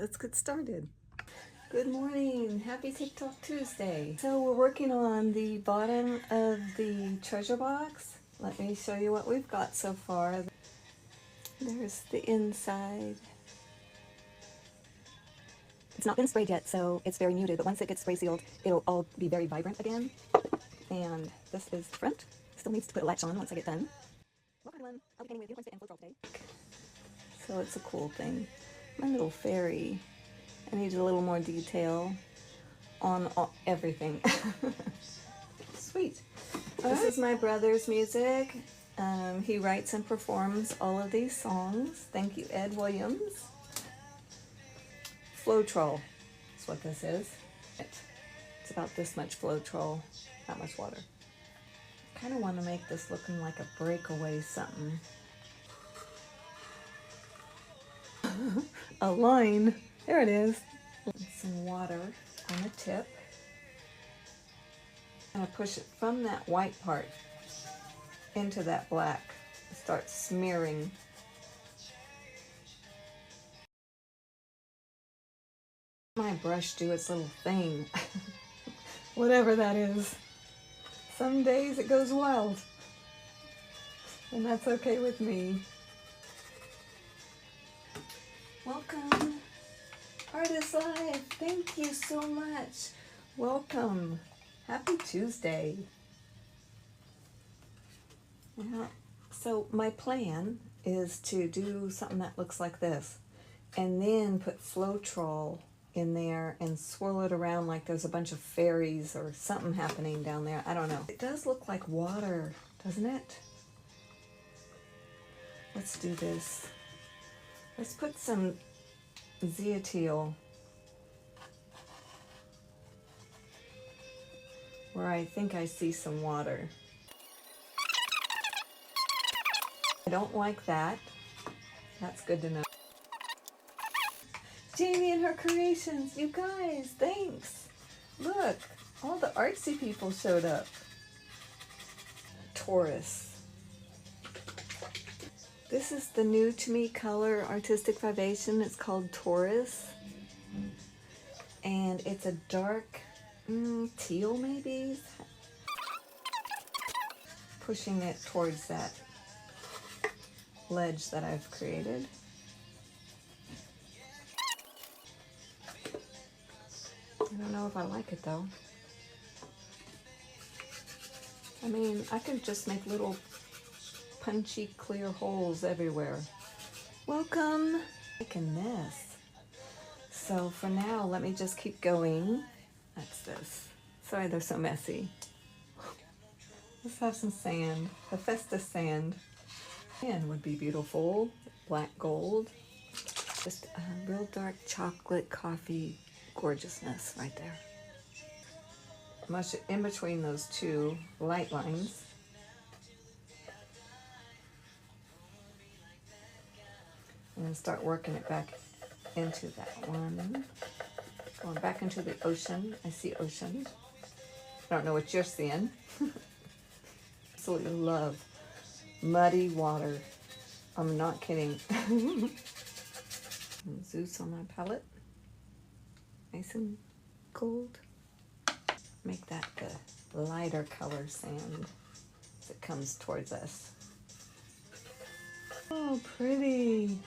Let's get started. Good morning, happy TikTok Tuesday. So we're working on the bottom of the treasure box. Let me show you what we've got so far. There's the inside. It's not been sprayed yet, so it's very muted, but once it gets spray sealed, it'll all be very vibrant again. And this is the front. Still needs to put a latch on once I get done. Welcome everyone, I'll be painting with unicorn spit and flow today. So it's a cool thing. My little fairy. I needed a little more detail on everything. Sweet. This is my brother's music. He writes and performs all of these songs. Thank you, Ed Williams. Floetrol is what this is. It's about this much Floetrol, not much water. I kind of want to make this looking like a breakaway something. A line. There it is. Some water on the tip. I'm going to push it from that white part into that black. Start smearing. My brush do its little thing. Whatever that is. Some days it goes wild. And that's okay with me. Welcome. Artist Live, thank you so much. Welcome. Happy Tuesday. Yeah. So my plan is to do something that looks like this and then put Floetrol in there and swirl it around like there's a bunch of fairies or something happening down there. I don't know. It does look like water, doesn't it? Let's do this. Let's put some zeateal where I think I see some water. I don't like that. That's good to know. Jamie and her creations, you guys, thanks. Look, all the artsy people showed up. Taurus. This is the new to me color artistic vibration. It's called Taurus. And it's a dark teal maybe? Pushing it towards that ledge that I've created. I don't know if I like it though. I mean, I could just make little punchy clear holes everywhere. Welcome. Making this. So for now, let me just keep going. That's this. Sorry they're so messy. Let's have some sand. Hephaestus sand. Sand would be beautiful. Black gold. Just a real dark chocolate coffee gorgeousness right there. Much in between those two light lines. And then start working it back into that one. Going back into the ocean. I see ocean. I don't know what you're seeing. Absolutely love muddy water. I'm not kidding. Zeus on my palette. Nice and gold. Make that the lighter color sand as it comes towards us. Oh, pretty.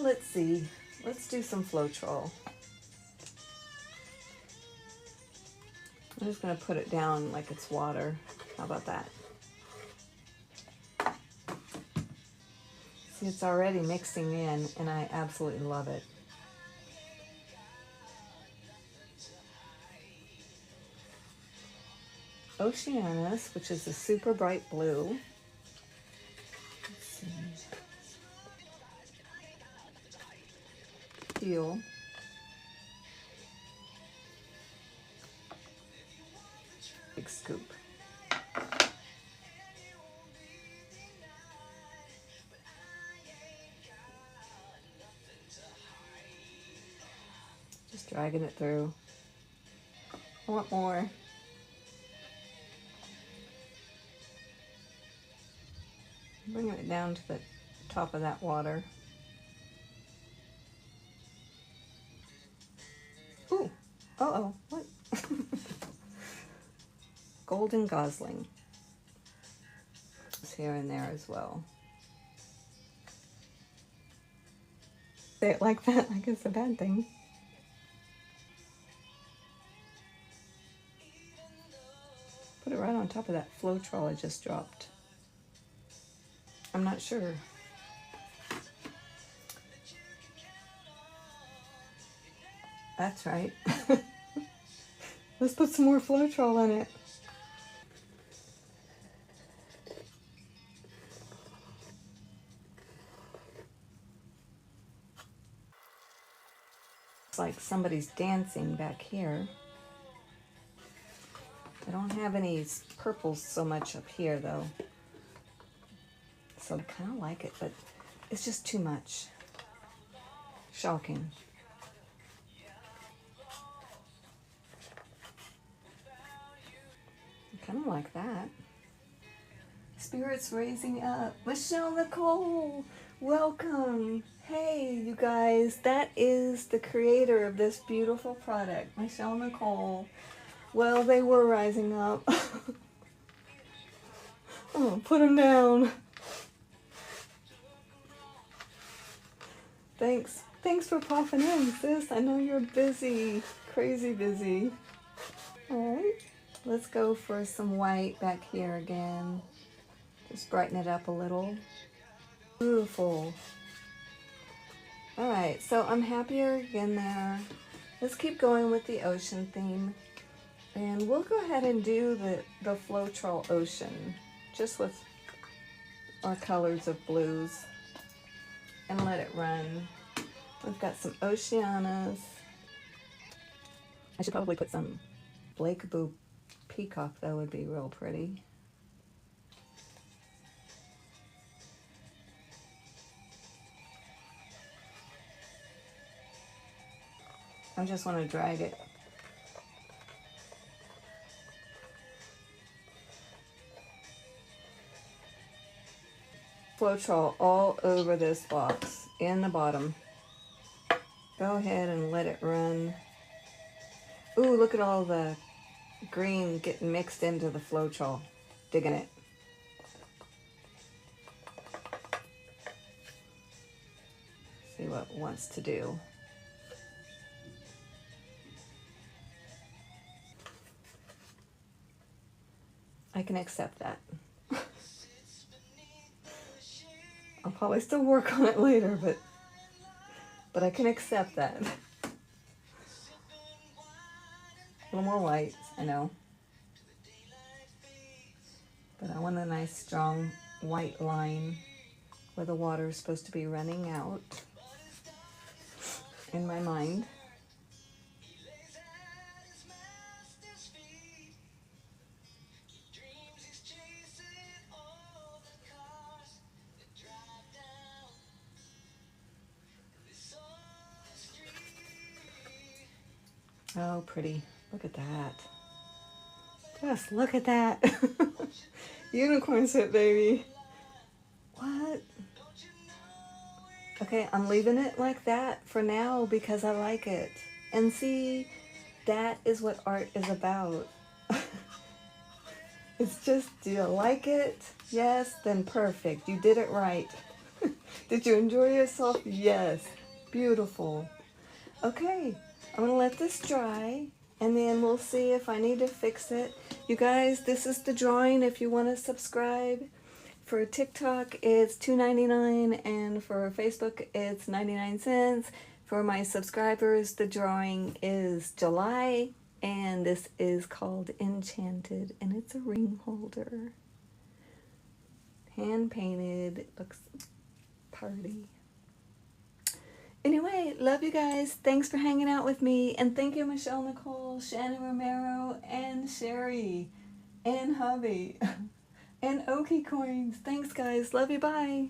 Let's see. Let's do some Floetrol. I'm just going to put it down like it's water. How about that? See, it's already mixing in, and I absolutely love it. Oceanus, which is a super bright blue. Let's see. Teal. Big scoop. Just dragging it through. I want more. Bringing it down to the top of that water. Uh-oh, what? Golden Gosling. It's here and there as well. Say it like that, like it's a bad thing. Put it right on top of that Floetrol I just dropped. I'm not sure. That's right. Let's put some more Floetrol in it. It's like somebody's dancing back here. I don't have any purples so much up here though. So I kind of like it, but it's just too much. Shocking. I kind of like that. Spirits raising up. Michelle Nicole, welcome. Hey, you guys, that is the creator of this beautiful product, Michelle Nicole. Well, they were rising up. Oh, put them down. Thanks for popping in, sis. I know you're busy, crazy busy. All right, let's go for some white back here again. Just brighten it up a little. Beautiful. All right, so I'm happier again there. Let's keep going with the ocean theme. And we'll go ahead and do the Floetrol Ocean, just with our colors of blues, and let it run. We've got some Oceanas. I should probably put some Blake Boo Peacock, that would be real pretty. I just want to drag it. Floetrol all over this box, in the bottom. Go ahead and let it run. Ooh, look at all the green getting mixed into the Floetrol. Digging it. See what it wants to do. I can accept that. I'll probably still work on it later, but I can accept that. A little more white, I know. But I want a nice strong white line where the water is supposed to be running out in my mind. Oh, pretty. Look at that. Just look at that. Unicorn sit, baby. What? Okay, I'm leaving it like that for now because I like it. And see, that is what art is about. It's just, do you like it? Yes, then perfect. You did it right. Did you enjoy yourself? Yes. Beautiful. Okay. I'm going to let this dry, and then we'll see if I need to fix it. You guys, this is the drawing if you want to subscribe. For TikTok, it's $2.99, and for Facebook, it's 99 cents. For my subscribers, the drawing is July, and this is called Enchanted, and it's a ring holder. Hand-painted. It looks party. Anyway, love you guys. Thanks for hanging out with me. And thank you, Michelle Nicole, Shannon Romero, and Sherry, and Hubby, and Okie Coins. Thanks, guys. Love you. Bye.